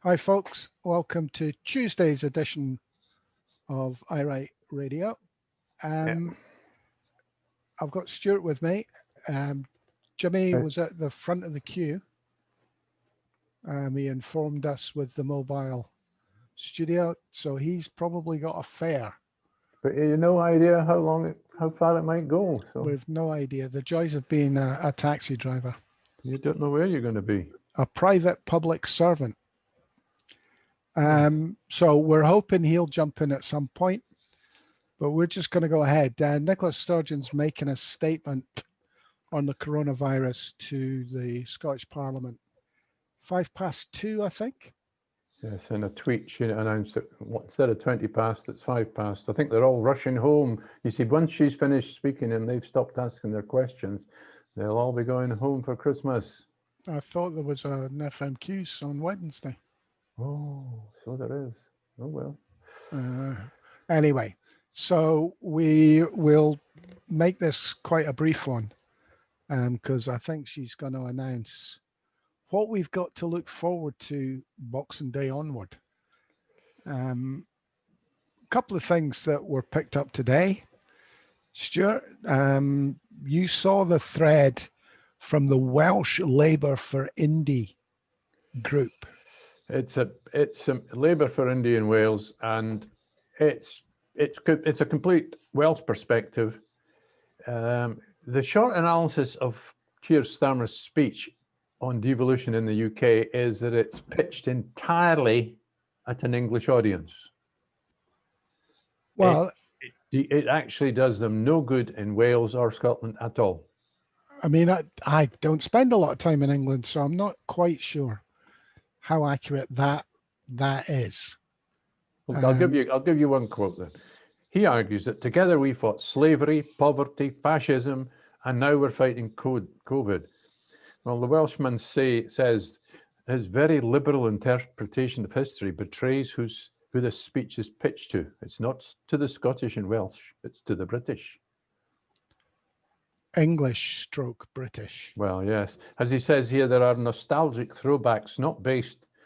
Hi folks, welcome to Tuesday's edition of iWrite Radio. I've got Stuart with me. Jimmy was at the front of the queue. He informed us with the mobile studio, so he's probably got a fare. But you have no idea how far it might go. So We've no idea. The joys of being a taxi driver. You don't know where you're going to be. A private public servant. So we're hoping he'll jump in at some point, but we're just going to go ahead. Nicola Sturgeon's making a statement on the coronavirus to the Scottish Parliament. 2:05, I think. Yes, in a tweet she announced that instead of 20 past, it's 5 past. I think they're all rushing home. You see, once she's finished speaking and they've stopped asking their questions, they'll all be going home for Christmas. I thought there was an FMQ on Wednesday. Oh, so there is. Oh, well. Anyway, so we will make this quite a brief one because I think she's going to announce what we've got to look forward to Boxing Day onward. A couple of things that were picked up today. Stuart, you saw the thread from the Welsh Labour for Indie group. It's a Labour for India in Wales, and it's a complete Welsh perspective. The short analysis of Keir Starmer's speech on devolution in the UK is that it's pitched entirely at an English audience. Well, it actually does them no good in Wales or Scotland at all. I mean, I don't spend a lot of time in England, so I'm not quite sure how accurate that is. Well, I'll give you one quote then. He argues that together we fought slavery, poverty, fascism, and now we're fighting COVID. Well, the Welshman says his very liberal interpretation of history betrays who this speech is pitched to. It's not to the Scottish and Welsh, it's to the British. English / British. Well, yes. As he says here, there are nostalgic throwbacks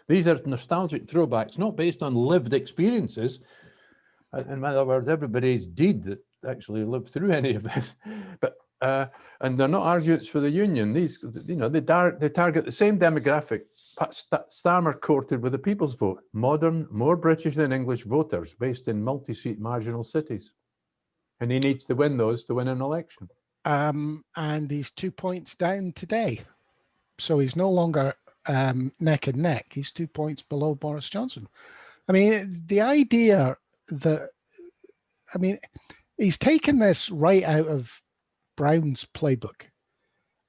these are nostalgic throwbacks not based on lived experiences. In other words, everybody's dead that actually lived through any of this. But and they're not arguments for the union. These, they target the same demographic Starmer courted with the People's Vote: modern, more British than English voters based in multi-seat marginal cities. And he needs to win those to win an election. And he's 2 points down today. So he's no longer neck and neck. He's 2 points below Boris Johnson. I mean, the idea that, he's taken this right out of Brown's playbook.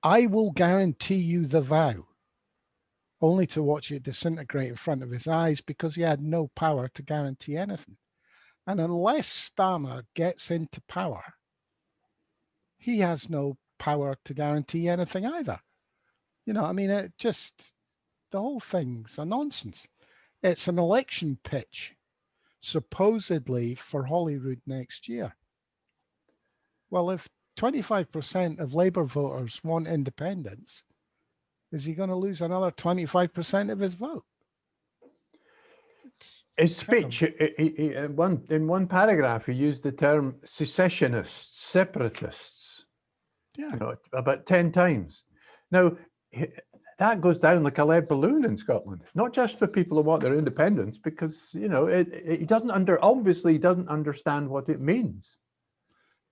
I will guarantee you the vow, only to watch it disintegrate in front of his eyes because he had no power to guarantee anything. And unless Starmer gets into power, he has no power to guarantee anything either. The whole thing's a nonsense. It's an election pitch, supposedly for Holyrood next year. Well, if 25% of Labour voters want independence, is he going to lose another 25% of his vote? His speech, in one paragraph, he used the term secessionists, separatists, about 10 times. Now, that goes down like a lead balloon in Scotland, not just for people who want their independence, because, he doesn't understand what it means.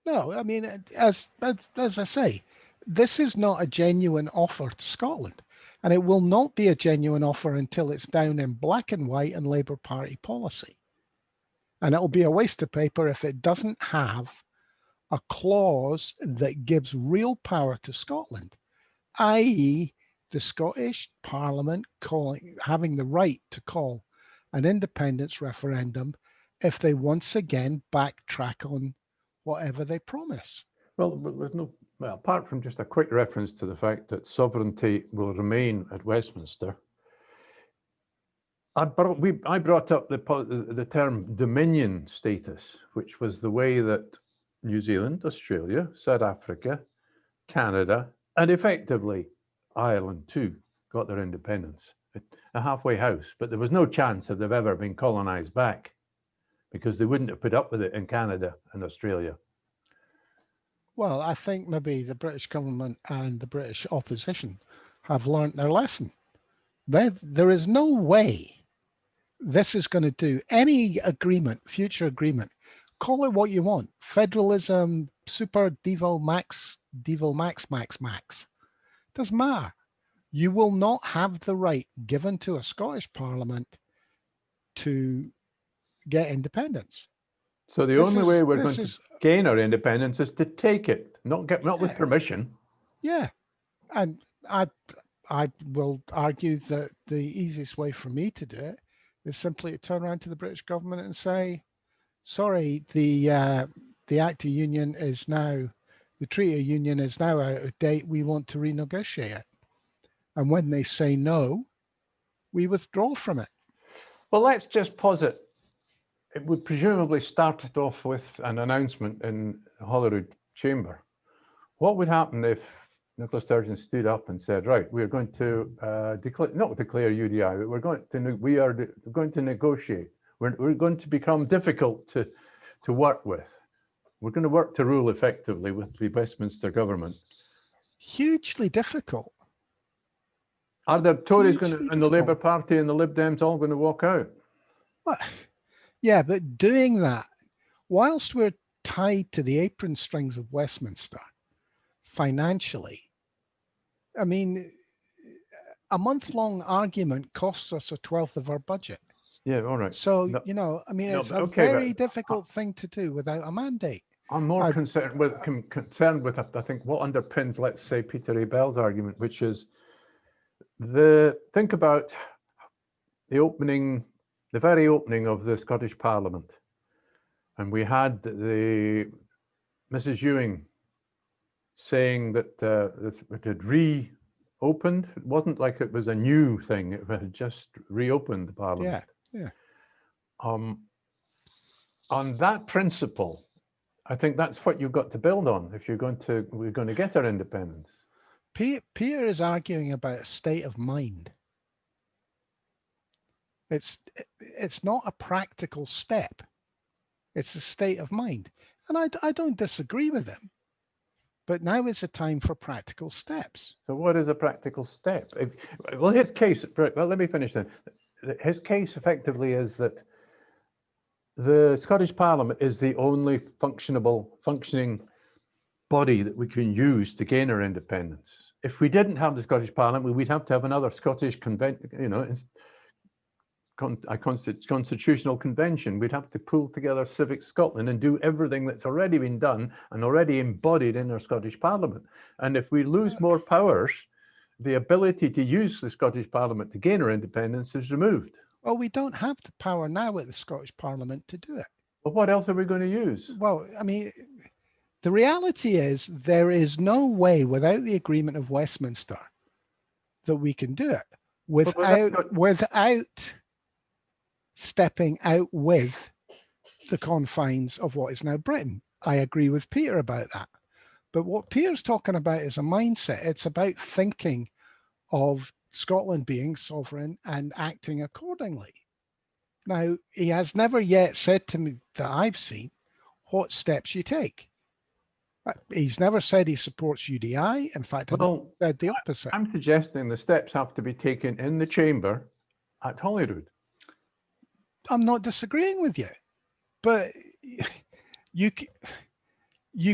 No, I mean, as I say, this is not a genuine offer to Scotland, and it will not be a genuine offer until it's down in black and white in Labour Party policy. And it'll be a waste of paper if it doesn't have a clause that gives real power to Scotland, i.e. the Scottish Parliament having the right to call an independence referendum if they once again backtrack on whatever they promise. Well, apart from just a quick reference to the fact that sovereignty will remain at Westminster, I brought up the term dominion status, which was the way that New Zealand, Australia, South Africa, Canada, and effectively Ireland too got their independence. a halfway house, but there was no chance of they've ever been colonized back because they wouldn't have put up with it in Canada and Australia. Well, I think maybe the British government and the British opposition have learnt their lesson. There is no way this is going to do any agreement, future agreement, call it what you want, federalism, super DEVO max, max. Doesn't matter. You will not have the right given to a Scottish Parliament to get independence. So the only way we're going to gain our independence is to take it, not with permission. Yeah, and I will argue that the easiest way for me to do it is simply to turn around to the British government and say, sorry, the Act of Union is now, the Treaty of Union is now out of date. We want to renegotiate it. And when they say no, we withdraw from it. Well, let's just posit it would presumably start it off with an announcement in Holyrood Chamber. What would happen if Nicola Sturgeon stood up and said, right, we're going to not declare UDI, but we are going to negotiate. We're going to become difficult to work with. We're going to work to rule effectively with the Westminster government. Hugely difficult. Are the Tories and the Labour Party and the Lib Dems all going to walk out? Well, yeah, but doing that, whilst we're tied to the apron strings of Westminster financially, I mean, a month-long argument costs us 1/12 of our budget. Yeah, all right. So, I mean, it's a very difficult thing to do without a mandate. I'm more concerned with, I think, what underpins, let's say, Peter A. Bell's argument, which is think about the very opening of the Scottish Parliament. And we had Mrs. Ewing saying that it had reopened. It wasn't like it was a new thing. It had just reopened the Parliament. Yeah. On that principle, I think that's what you've got to build on if we're going to get our independence. Peter is arguing about a state of mind. It's not a practical step. It's a state of mind. And I don't disagree with him. But now is the time for practical steps. So what is a practical step? Well, his case, well, let me finish then. His case effectively is that the Scottish Parliament is the only functioning body that we can use to gain our independence. If we didn't have the Scottish Parliament, we'd have to have another Scottish constitutional convention. We'd have to pull together Civic Scotland and do everything that's already been done and already embodied in our Scottish Parliament. And if we lose more powers, the ability to use the Scottish Parliament to gain our independence is removed. Well, we don't have the power now at the Scottish Parliament to do it. But what else are we going to use? Well, I mean, the reality is there is no way without the agreement of Westminster that we can do it without stepping out with the confines of what is now Britain. I agree with Peter about that. But what Peter's talking about is a mindset. It's about thinking of Scotland being sovereign and acting accordingly. Now, he has never yet said to me that I've seen what steps you take. He's never said he supports UDI. In fact, he said the opposite. I'm suggesting the steps have to be taken in the chamber at Holyrood. I'm not disagreeing with you, but you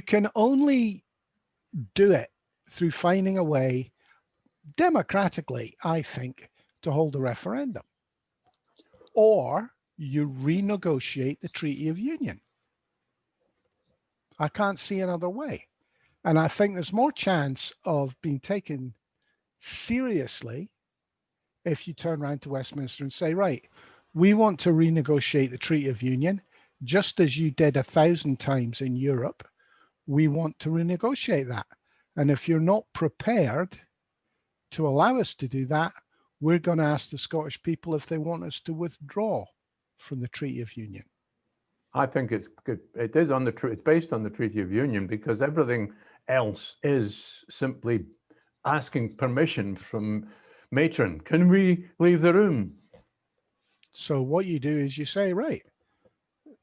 can only do it through finding a way democratically, I think, to hold a referendum, or you renegotiate the Treaty of Union. I can't see another way. And I think there's more chance of being taken seriously if you turn around to Westminster and say, right, we want to renegotiate the Treaty of Union, just as you did 1,000 times in Europe. We want to renegotiate that. And if you're not prepared to allow us to do that, we're going to ask the Scottish people if they want us to withdraw from the Treaty of Union. I think it's good. It is it's based on the Treaty of Union, because everything else is simply asking permission from matron, can we leave the room? So what you do is you say, right,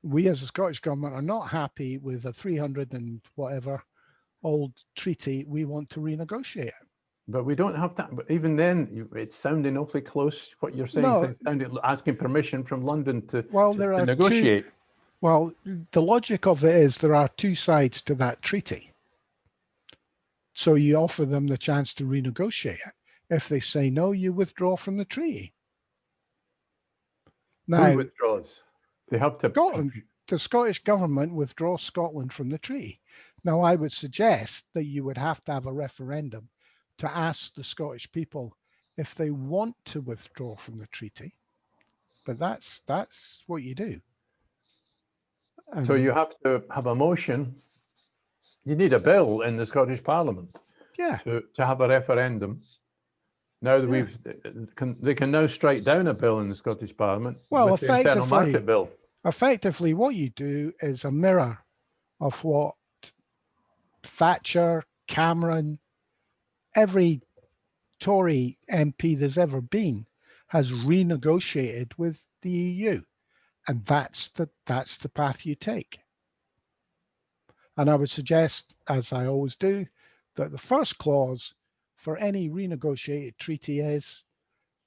we as a Scottish government are not happy with a 300 and whatever old treaty. We want to renegotiate it. But we don't have that. But even then, it's sounding awfully close. What you're saying No. is sounding, asking permission from London to, Well, to, there to are negotiate. Well, the logic of it is there are two sides to that treaty. So you offer them the chance to renegotiate it. If they say no, you withdraw from the treaty. Now, Who withdraws? They have to. Scotland, the Scottish government withdraws Scotland from the treaty. Now, I would suggest that you would have to have a referendum to ask the Scottish people if they want to withdraw from the treaty. But that's what you do. So you have to have a motion. You need a bill in the Scottish Parliament. Yeah. To have a referendum. Now that they can now strike down a bill in the Scottish Parliament. Well, with the Internal Market Bill. Effectively, what you do is a mirror of what Thatcher, Cameron, every Tory MP there's ever been has renegotiated with the EU, and that's the path you take. And I would suggest, as I always do, that the first clause for any renegotiated treaty is,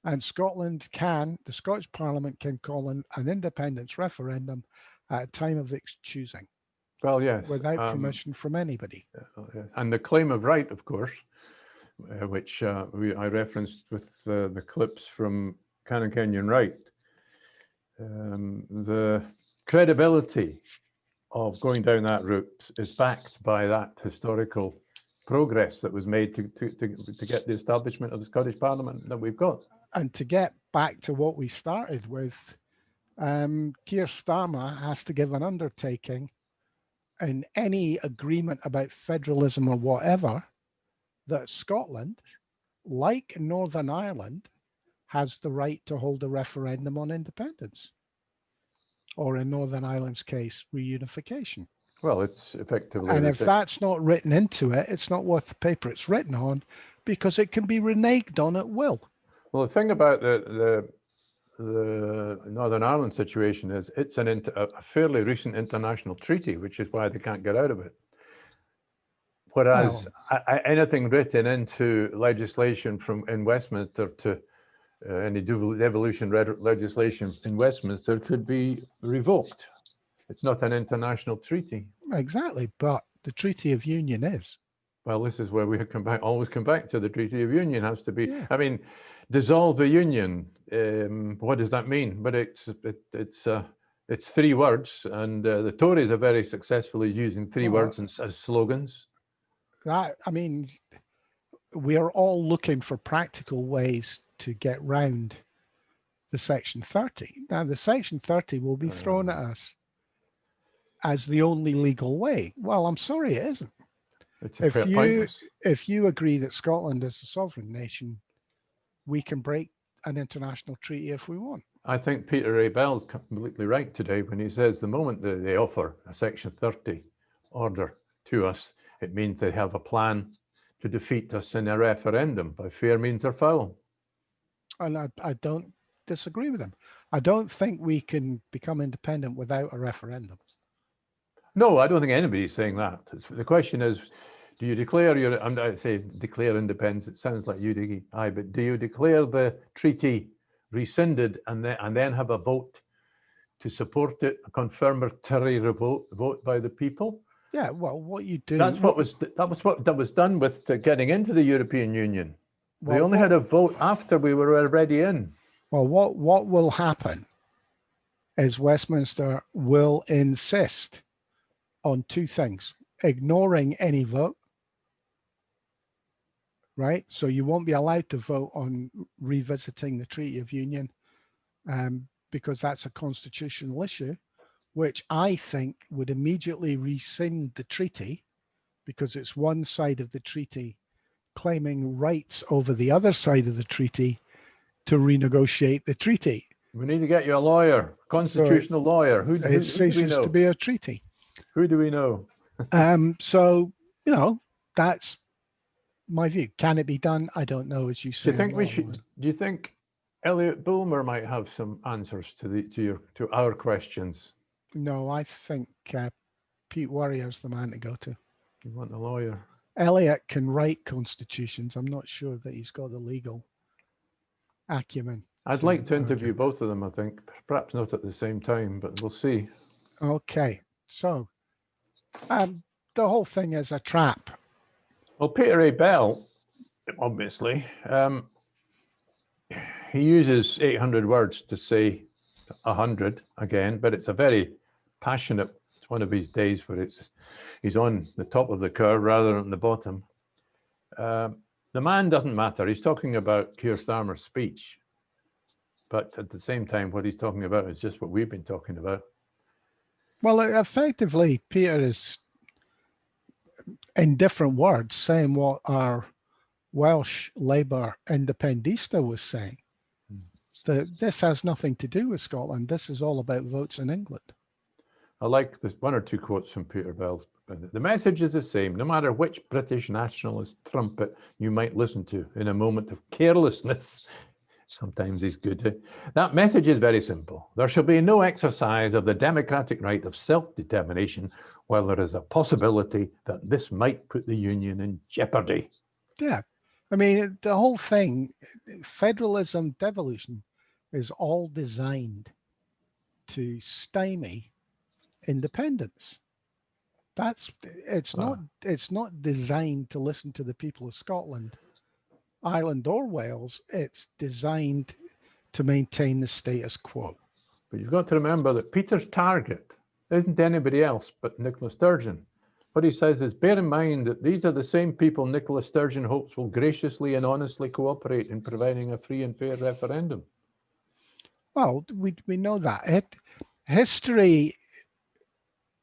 and the Scottish Parliament can call an independence referendum at a time of its choosing. Well, yes. Without permission from anybody. And the claim of right, of course, which I referenced with the clips from Canon Kenyon Right. The credibility of going down that route is backed by that historical progress that was made to get the establishment of the Scottish Parliament that we've got. And to get back to what we started with, Keir Starmer has to give an undertaking in any agreement about federalism or whatever, that Scotland, like Northern Ireland, has the right to hold a referendum on independence, or in Northern Ireland's case, reunification. Well, it's effectively... And if that's not written into it, it's not worth the paper it's written on, because it can be reneged on at will. Well, the thing about the Northern Ireland situation is it's a fairly recent international treaty, which is why they can't get out of it. Whereas anything written into legislation in Westminster to any devolution legislation in Westminster could be revoked. It's not an international treaty. Exactly, but the Treaty of Union is. Well, this is where we always come back to the Treaty of Union. Has to be. Yeah. I mean, dissolve the union. What does that mean? But it's 3 words, and the Tories are very successfully using 3 words as slogans. I mean, we are all looking for practical ways to get round the Section 30. Now, the Section 30 will be thrown at us as the only legal way. Well, I'm sorry, it isn't. If you agree that Scotland is a sovereign nation, we can break an international treaty if we want. I think Peter A. Bell's completely right today when he says the moment that they offer a Section 30 order to us, it means they have a plan to defeat us in a referendum by fair means or foul. And I don't disagree with him. I don't think we can become independent without a referendum. No, I don't think anybody's saying that. The question is, do you declare I say declare independence, it sounds like you do, but do you declare the treaty rescinded and then have a vote to support it, a confirmatory vote by the people? Yeah, well, what you do... That was done with getting into the European Union. Well, they only had a vote after we were already in. Well, what will happen is Westminster will insist on 2 things: ignoring any vote, right? So you won't be allowed to vote on revisiting the Treaty of Union because that's a constitutional issue, which I think would immediately rescind the treaty, because it's one side of the treaty claiming rights over the other side of the treaty to renegotiate the treaty. We need to get you a lawyer, constitutional lawyer. Who it ceases to be a treaty. Who do we know? So, that's my view. Can it be done? I don't know, as you Do say. you think we should? Do you think Elliot Bulmer might have some answers to our questions? No, I think Pete Warrior's the man to go to. You want a lawyer? Elliot can write constitutions. I'm not sure that he's got the legal acumen. I'd like to interview both of them, I think. Perhaps not at the same time, but we'll see. Okay, so the whole thing is a trap. Well, Peter A. Bell, obviously, he uses 800 words to say 100 again, but it's a very passionate, it's one of his days where he's on the top of the curve rather than the bottom. The man doesn't matter. He's talking about Keir Starmer's speech. But at the same time, what he's talking about is just what we've been talking about. Well, effectively, Peter is, in different words, saying what our Welsh Labour independista was saying. That this has nothing to do with Scotland. This is all about votes in England. I like this one or two quotes from Peter Bell's. The message is the same, no matter which British nationalist trumpet you might listen to in a moment of carelessness. Sometimes he's good. That message is very simple. There shall be no exercise of the democratic right of self-determination while there is a possibility that this might put the Union in jeopardy. Yeah. I mean, the whole thing, federalism, devolution, is all designed to stymie independence. It's not designed to listen to the people of Scotland, Ireland, or Wales. It's designed to maintain the status quo. But you've got to remember that Peter's target isn't anybody else but Nicola Sturgeon. What he says is, bear in mind that these are the same people Nicola Sturgeon hopes will graciously and honestly cooperate in providing a free and fair referendum. Well, we know that. History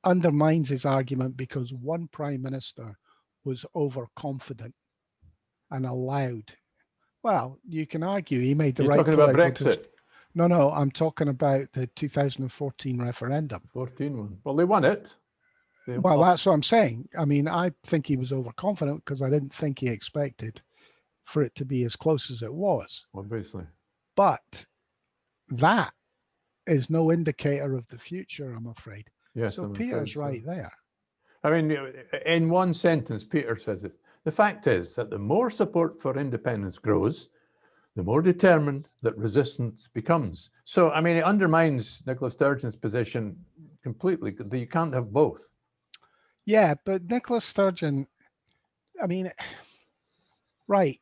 undermines his argument because one prime minister was overconfident and allowed. Well, you can argue he made the right political decision. You're talking about Brexit? No, I'm talking about the 2014 referendum. 14 one. Well, they won it. Well, that's what I'm saying. I mean, I think he was overconfident because I didn't think he expected for it to be as close as it was. Obviously. But that is no indicator of the future, I'm afraid. Yes, so Peter's right there. I mean, in one sentence, Peter says it. The fact is that the more support for independence grows, the more determined that resistance becomes. So, I mean, it undermines Nicola Sturgeon's position completely. You can't have both. Yeah, but Nicola Sturgeon, I mean, right,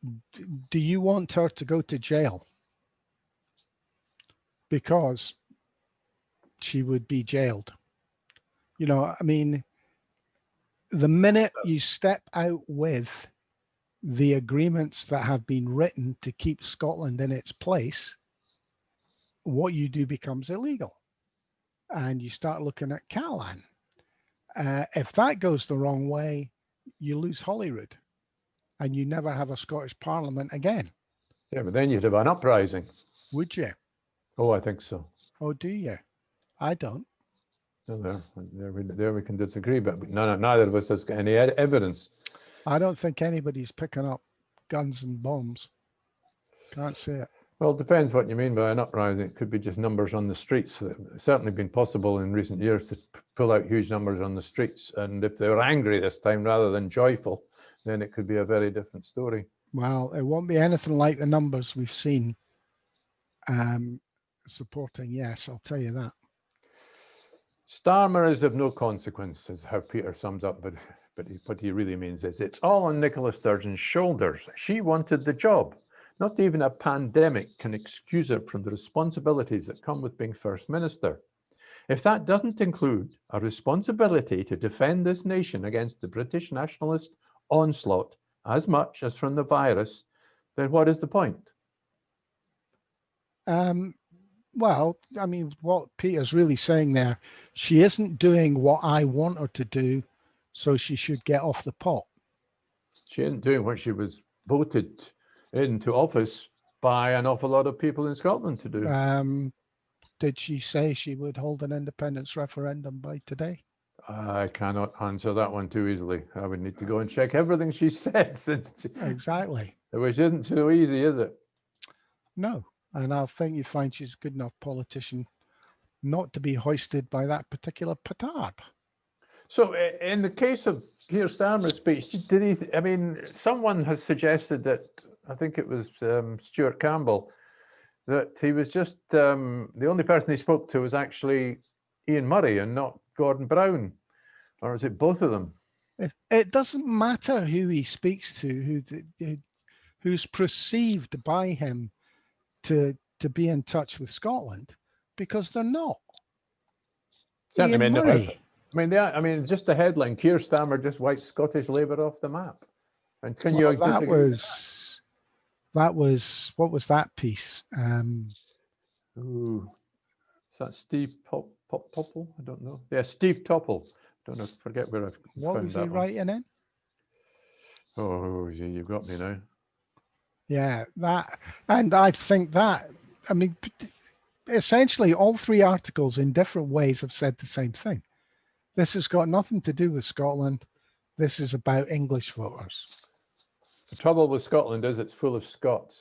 do you want her to go to jail? Because she would be jailed. You know, I mean, the minute you step out with the agreements that have been written to keep Scotland in its place, what you do becomes illegal. And you start looking at Catalan. If that goes the wrong way, you lose Holyrood and you never have a Scottish Parliament again. Yeah, but then you'd have an uprising. Would you? Oh, I think so. Oh, do you? I don't. No, there we can disagree, but neither of us has got any evidence. I don't think anybody's picking up guns and bombs. Can't say it. Well, it depends what you mean by an uprising. It could be just numbers on the streets. It's certainly been possible in recent years to pull out huge numbers on the streets. And if they were angry this time rather than joyful, then it could be a very different story. Well, it won't be anything like the numbers we've seen supporting yes, I'll tell you that. Starmer is of no consequence, is how Peter sums up, but what he really means is it's all on Nicola Sturgeon's shoulders. She wanted the job. Not even a pandemic can excuse her from the responsibilities that come with being First Minister. If that doesn't include a responsibility to defend this nation against the British nationalist onslaught as much as from the virus, then what is the point? Well, I mean, what Peter's really saying there, she isn't doing what I want her to do, so she should get off the pot. She isn't doing what she was voted into office by an awful lot of people in Scotland to do. Did she say she would hold an independence referendum by today? I cannot answer that one too easily. I would need to go and check everything she said, Exactly. which isn't so easy, is it? No. And I think you find she's a good enough politician not to be hoisted by that particular petard. So in the case of Keir Starmer's speech, did he, I mean, someone has suggested that, I think it was Stuart Campbell, that he was just, the only person he spoke to was actually Ian Murray and not Gordon Brown. Or is it both of them? It doesn't matter who he speaks to, who's perceived by him to be in touch with Scotland, because they're not. Certainly Ian made no Murray. effort. I mean, just the headline: Keir Starmer just wiped Scottish Labour off the map. And can Well, you disagree with that was what was that piece? Ooh, is that Steve Topple? I don't know. Yeah, Steve Topple. Don't know. Forget where I've What found was that he one. writing in? Oh, you've got me now. Yeah, that, and I think that, I mean, essentially all three articles in different ways have said the same thing. This has got nothing to do with Scotland. This is about English voters. The trouble with Scotland is it's full of Scots.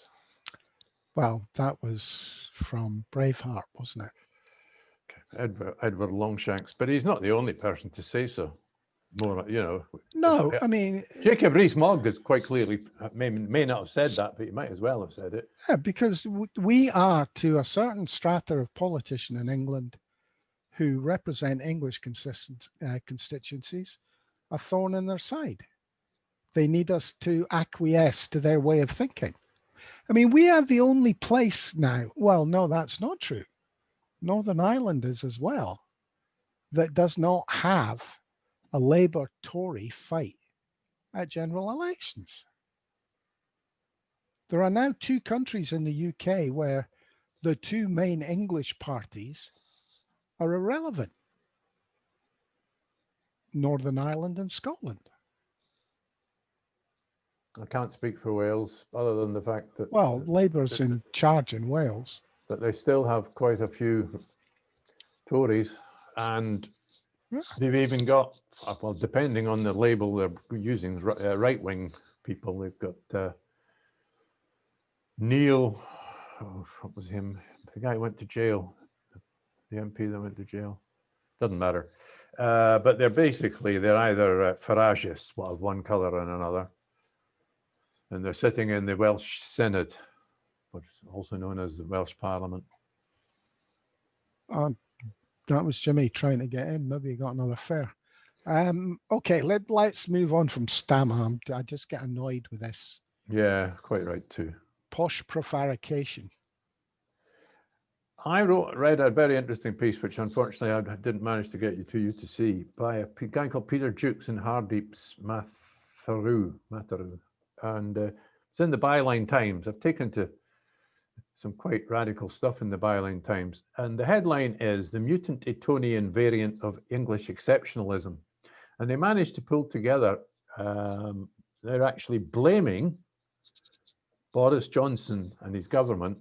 Well, that was from Braveheart, wasn't it? Edward Longshanks, but he's not the only person to say so. More, you know. No, I mean, Jacob Rees-Mogg is quite clearly may not have said that, but he might as well have said it. yeah, because we are, to a certain strata of politician in England who represent English constituencies, a thorn in their side. They need us to acquiesce to their way of thinking. I mean, we are the only place now, well, no, that's not true. Northern Ireland is as well, that does not have a Labour-Tory fight at general elections. There are now two countries in the UK where the two main English parties are irrelevant. Northern Ireland and Scotland. I can't speak for Wales, other than the fact that... Well, Labour's in charge in Wales. That they still have quite a few Tories, and they've even got, well, depending on the label they're using, right-wing people. They've got Neil, what was him? The guy who went to jail, the MP that went to jail. Doesn't matter. But they're either Faragists, well, one colour or another. And they're sitting in the Welsh Synod, which is also known as the Welsh Parliament. That was Jimmy trying to get in. Maybe he got another fare. Okay, let's move on from Starmer. I just get annoyed with this. Yeah, quite right too. Posh prevarication. I read a very interesting piece, which unfortunately I didn't manage to get you to see, by a guy called Peter Jukes in Hardeep's Matharu. And it's in the Byline Times. I've taken to some quite radical stuff in the Byline Times. And the headline is "The Mutant Etonian Variant of English Exceptionalism." And they managed to pull together, they're actually blaming Boris Johnson and his government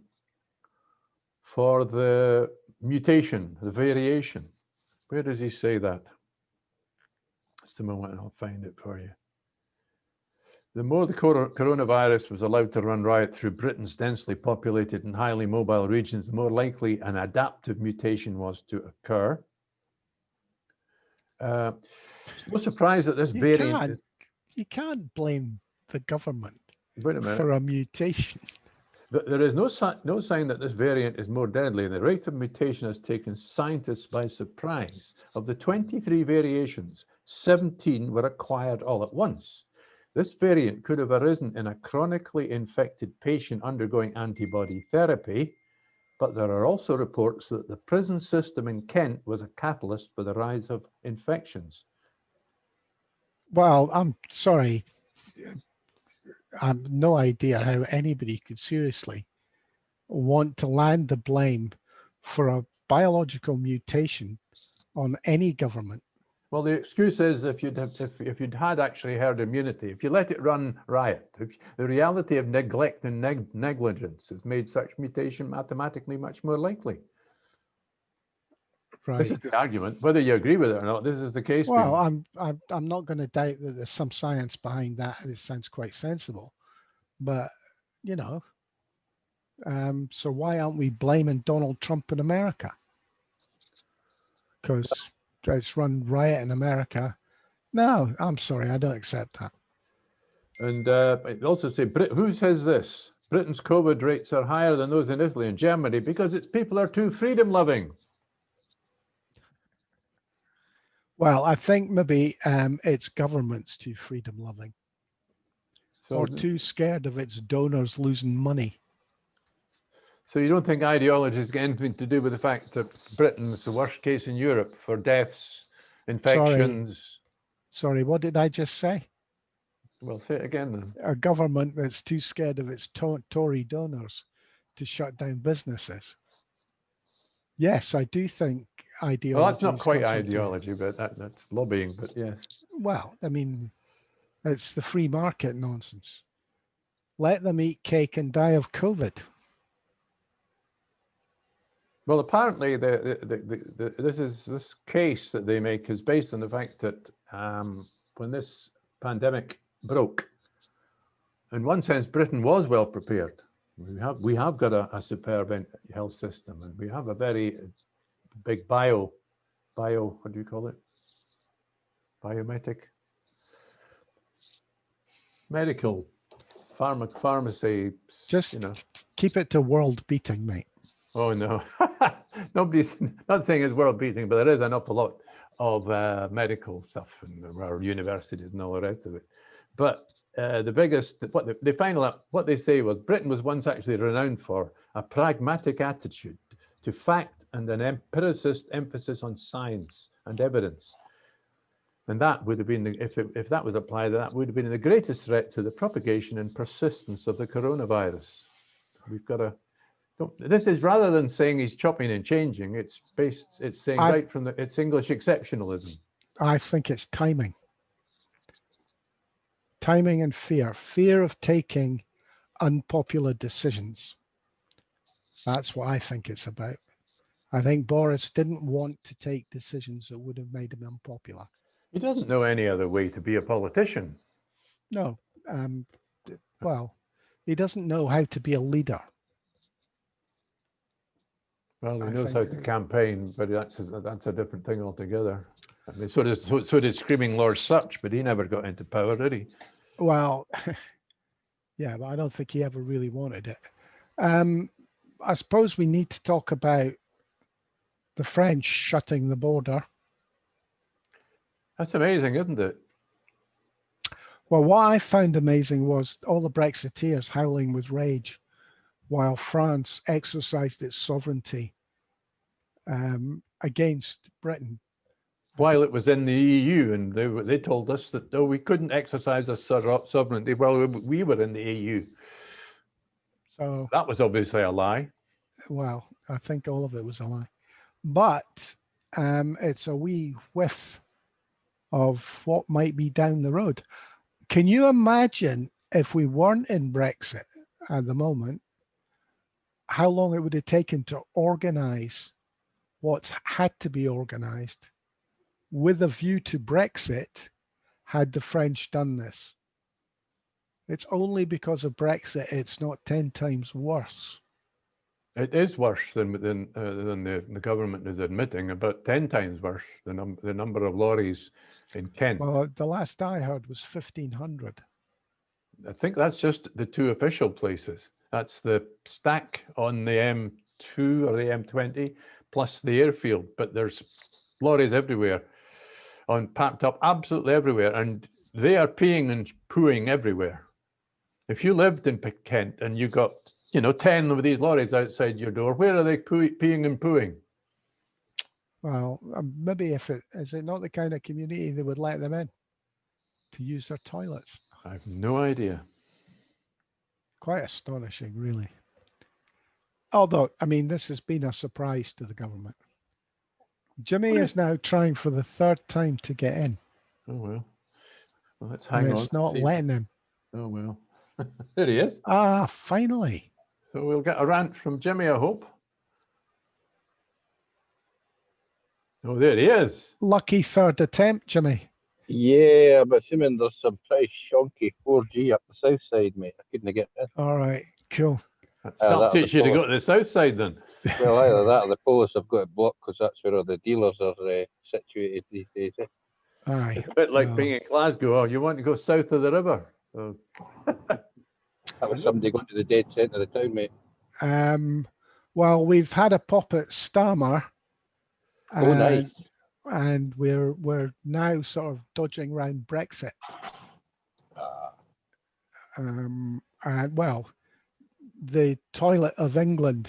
for the mutation, the variation. Where does he say that? Just a moment, I'll find it for you. The more the coronavirus was allowed to run riot through Britain's densely populated and highly mobile regions, the more likely an adaptive mutation was to occur. No surprise that this variant... You can't blame the government Wait a minute. for a mutation. There is no sign that this variant is more deadly. The rate of mutation has taken scientists by surprise. Of the 23 variations, 17 were acquired all at once. This variant could have arisen in a chronically infected patient undergoing antibody therapy, but there are also reports that the prison system in Kent was a catalyst for the rise of infections. Well, I'm sorry. I have no idea how anybody could seriously want to land the blame for a biological mutation on any government. Well, the excuse is if you'd had actually herd immunity, if you let it run riot, the reality of neglect and negligence has made such mutation mathematically much more likely. Right. This is the argument, whether you agree with it or not. This is the case. Well, I'm not going to doubt that there's some science behind that. It sounds quite sensible, but you know, so why aren't we blaming Donald Trump in America? Because it's run riot in America. No, I'm sorry, I don't accept that. And it also say, who says this? Britain's COVID rates are higher than those in Italy and Germany because its people are too freedom loving. Well, I think maybe its government's too freedom loving, or too scared of its donors losing money. So you don't think ideology has got anything to do with the fact that Britain's the worst case in Europe for deaths, infections? Sorry, what did I just say? Well, say it again then. A government that's too scared of its Tory donors to shut down businesses. Yes, I do think ideology. Well, that's not quite ideology, but that's lobbying, but yes. Well, I mean, it's the free market nonsense. Let them eat cake and die of COVID. Well, apparently, this case that they make is based on the fact that when this pandemic broke, in one sense, Britain was well prepared. We have got a superb health system, and we have a very big bio, what do you call it? Medical, pharmacy. Just keep it to world beating, mate. Oh no, nobody's not saying it's world beating, but there is an awful lot of medical stuff in our universities and all the rest of it. But the biggest, what they say was Britain was once actually renowned for a pragmatic attitude to fact and an empiricist emphasis on science and evidence. And that would have been, if that was applied, that would have been the greatest threat to the propagation and persistence of the coronavirus. We've got to. This is rather than saying he's chopping and changing. It's saying right from it's English exceptionalism. I think it's timing. Timing and fear of taking unpopular decisions. That's what I think it's about. I think Boris didn't want to take decisions that would have made him unpopular. He doesn't know any other way to be a politician. No. Well, he doesn't know how to be a leader. Well, he knows how to campaign, but that's a different thing altogether. I mean, so did Screaming Lord Sutch, but he never got into power, did he? Well, yeah, but I don't think he ever really wanted it. I suppose we need to talk about the French shutting the border. That's amazing, isn't it? Well, what I found amazing was all the Brexiteers howling with rage while France exercised its sovereignty against Britain. While it was in the EU, and they told us that we couldn't exercise our sovereignty while we were in the EU. So that was obviously a lie. Well, I think all of it was a lie. But it's a wee whiff of what might be down the road. Can you imagine if we weren't in Brexit at the moment, how long it would have taken to organize what's had to be organized with a view to Brexit had the French done this? It's only because of Brexit it's not 10 times worse. It is worse than the government is admitting, about 10 times worse, the number of lorries in Kent. Well, the last I heard was 1,500. I think that's just the two official places. That's the stack on the M2 or the M20 plus the airfield, but there's lorries everywhere, packed up absolutely everywhere, and they are peeing and pooing everywhere. If you lived in Kent and you got 10 of these lorries outside your door, where are they peeing and pooing? Well, maybe is it not the kind of community that would let them in to use their toilets? I have no idea. Quite astonishing, really. Although, I mean, this has been a surprise to the government. Jimmy is now trying for the third time to get in. Oh, well. Let's hang on. And it's not letting him. Oh, well. There he is. Ah, finally. So we'll get a rant from Jimmy, I hope. Oh, there he is. Lucky third attempt, Jimmy. Yeah, I'm assuming there's some pretty shonky 4G up the south side, mate. I couldn't get in. All right, cool. Some that teach you to go to the south side then. Well, either that or the Polish have got it blocked because that's where all the dealers are situated these days. Aye. It's a bit like well, being in Glasgow. Oh, you want to go south of the river. So, That was somebody going to the dead centre of the town, mate. Well, we've had a pop at Starmer. Oh, nice. And we're now sort of dodging around Brexit. And well, the toilet of England,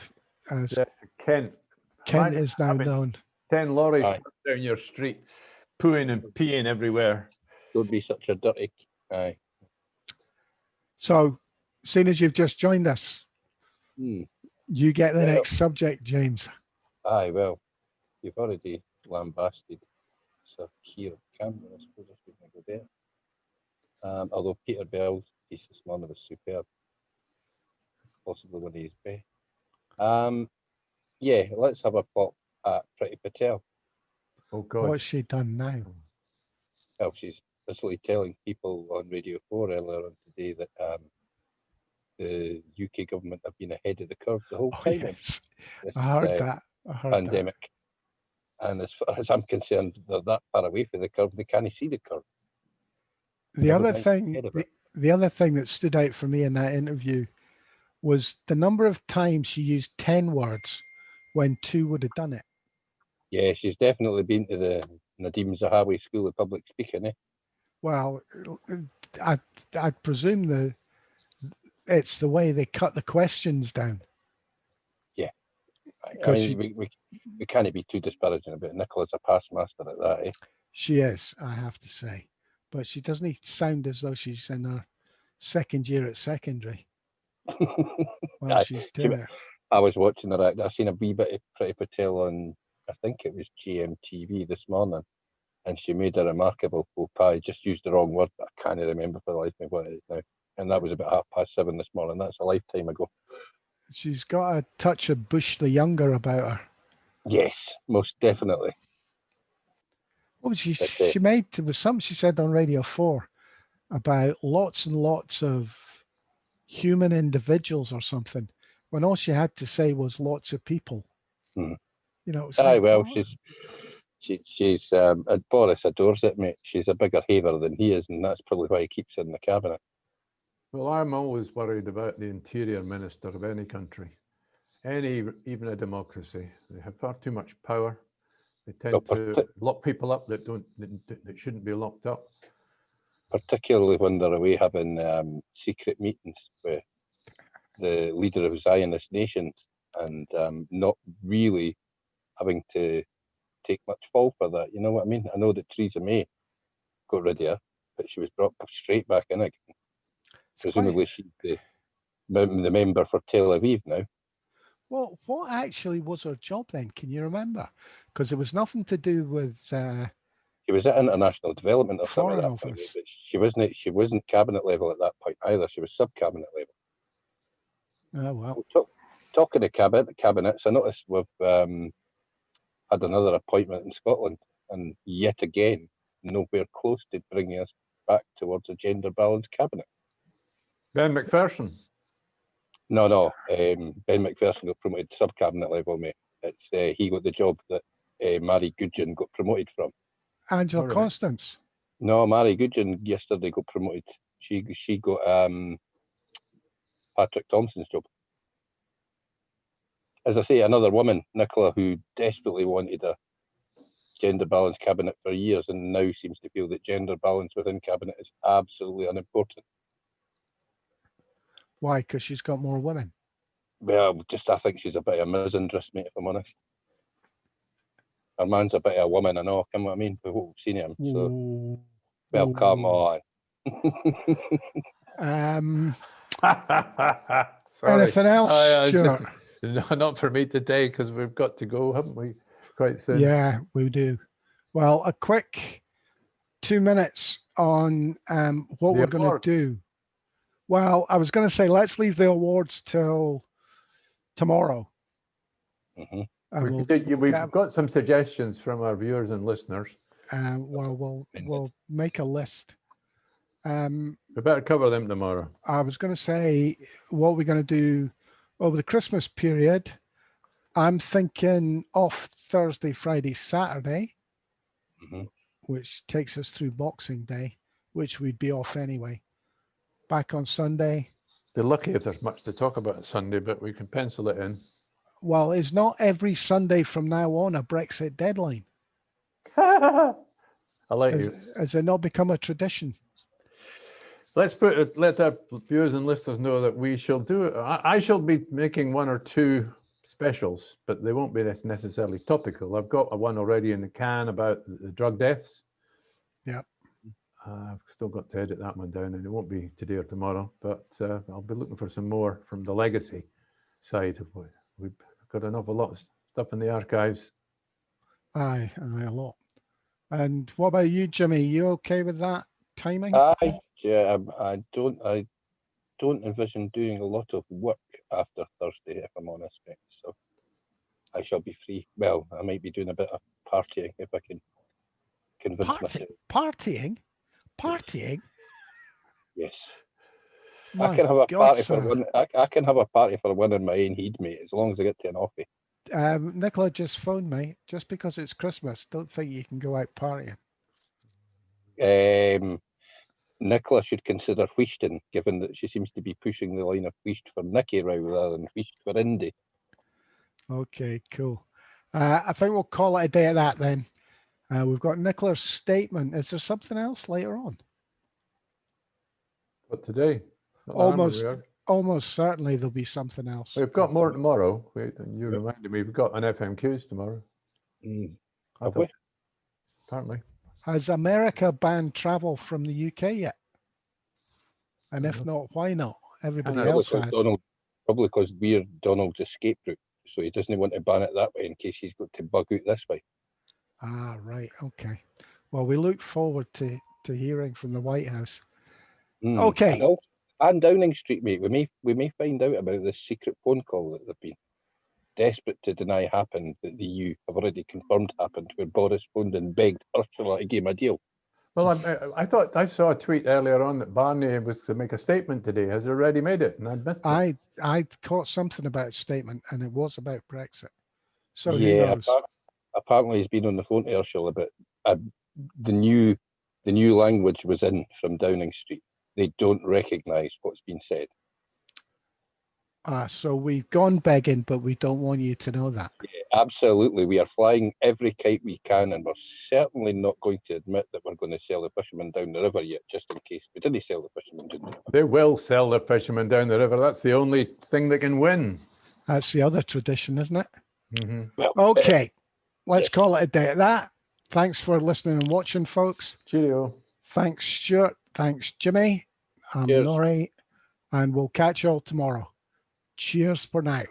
as yeah, Kent is now known. 10 lorries down your street, pooing and peeing everywhere. Don't be such a dirty. Aye. So, seeing as you've just joined us, you get the Well. next subject, James. Aye, well, you've already lambasted Sir Keir Cameron, I suppose I shouldn't go there. Although Peter Bell's piece this morning was superb. Possibly one of his best. Yeah, let's have a pop at Priti Patel. Oh, God. What's she done now? Well, she's basically telling people on Radio 4 earlier on today that the UK government have been ahead of the curve the whole time. Yes. This, I heard that. pandemic. And as far as I'm concerned, they're that far away from the curve, they can't see the curve. The other thing that stood out for me in that interview was the number of times she used 10 words when 2 would have done it. Yeah, she's definitely been to the Nadeem Zahawi School of Public Speaking, eh? Well, I presume it's the way they cut the questions down. Yeah. I mean, we can't be too disparaging about Nicola's a past master at that, eh? She is, I have to say. But she doesn't sound as though she's in her second year at secondary. Well, she's doing it. I was watching her act. I seen a wee bit of Priti Patel on, I think it was GMTV this morning, and she made a remarkable faux pas. I just used the wrong word, but I can't remember for the life of me what it is now. And that was about 7:30 this morning. That's a lifetime ago. She's got a touch of Bush the Younger about her. Yes, most definitely. What was she made? There was something she said on Radio 4 about lots and lots of human individuals or something, when all she had to say was lots of people. You know, it was well, she's Boris adores it, mate. She's a bigger haver than he is, and that's probably why he keeps her in the cabinet. Well, I'm always worried about the interior minister of any country, even a democracy. They have far too much power. They tend to lock people up that shouldn't be locked up. Particularly when they're away having secret meetings with the leader of Zionist nations and not really having to take much fall for that. You know what I mean? I know that Theresa May got rid of her, but she was brought straight back in again. Presumably she's the member for Tel Aviv now. Well, what actually was her job then? Can you remember? Because it was nothing to do with. She was at international development or something like that point, but she wasn't cabinet level at that point either. She was sub-cabinet level. Oh well. Talking of cabinets, I noticed we've had another appointment in Scotland, and yet again, nowhere close to bringing us back towards a gender-balanced cabinet. Ben McPherson. No. Ben McPherson got promoted to sub-cabinet level, mate. It's he got the job that Mary Goodgen got promoted from. Angela Constance. No, Mary Goodgen yesterday got promoted. She got Patrick Thompson's job. As I say, another woman, Nicola, who desperately wanted a gender balance cabinet for years and now seems to feel that gender balance within cabinet is absolutely unimportant. Why? Because she's got more women? Well, I think she's a bit of a misandrist, mate, if I'm honest. Her man's a bit of a woman, I know, come what I mean, we've all seen him. So, well, come on. Anything else, Stuart? Not for me today, because we've got to go, haven't we? Quite soon. Yeah, we do. Well, a quick 2 minutes on what we're going to do. Well, I was going to say, let's leave the awards till tomorrow. And We've got some suggestions from our viewers and listeners. well, we'll make a list. We better cover them tomorrow. I was going to say what we're going to do over the Christmas period. I'm thinking off Thursday, Friday, Saturday, which takes us through Boxing Day, which we'd be off anyway. Back on Sunday. Be lucky if there's much to talk about on Sunday, but we can pencil it in. Well, it's not every Sunday from now on a Brexit deadline. I'll let you. Has it not become a tradition? Let our viewers and listeners know that we shall do it. I shall be making 1 or 2 specials, but they won't be necessarily topical. I've got one already in the can about the drug deaths. Yeah. I've still got to edit that one down, and it won't be today or tomorrow, but I'll be looking for some more from the legacy side of it. We've got an awful lot of stuff in the archives. Aye, a lot. And what about you, Jimmy? You okay with that timing? Yeah, I don't envision doing a lot of work after Thursday, if I'm honest. So I shall be free. Well, I might be doing a bit of partying if I can convince myself. Partying? Yes. My I can have a God, party sir. for one. I can have a party for one in my own head, mate, as long as I get to an offie. Nicola just phoned me. Just because it's Christmas, don't think you can go out partying. Nicola should consider wheesting, given that she seems to be pushing the line of wheest for Nicky rather than wheest for Indy. Okay, cool. I think we'll call it a day at that then. We've got Nicola's statement. Is there something else later on? But today? Almost certainly there'll be something else. We've got more tomorrow. Wait, and you reminded me, we've got an FMQs tomorrow. Have we? Apparently. Has America banned travel from the UK yet? And if not, why not? Everybody else has. Probably because we're Donald's escape route, so he doesn't want to ban it that way in case he's got to bug out this way. Ah, right. Okay. Well, we look forward to hearing from the White House. Okay. And Downing Street, mate. We may find out about this secret phone call that they've been desperate to deny happened, that the EU have already confirmed happened, where Boris phoned and begged Ursula to give him a deal. Well, I thought I saw a tweet earlier on that Barney was to make a statement today. Has he already made it? And I missed it. I caught something about a statement, and it was about Brexit. So yeah, who knows? Apparently he's been on the phone to Ursula about the new language was in from Downing Street. They don't recognise what's been said. So we've gone begging, but we don't want you to know that. Yeah, absolutely. We are flying every kite we can, and we're certainly not going to admit that we're going to sell the fishermen down the river yet, just in case we didn't sell the fishermen down the river. They will sell the fishermen down the river. That's the only thing that can win. That's the other tradition, isn't it? Mm-hmm. Well, okay, let's call it a day at that. Thanks for listening and watching, folks. Cheerio. Thanks, Stuart. Thanks, Jimmy. I'm Cheers. Norrie, and we'll catch you all tomorrow. Cheers for now.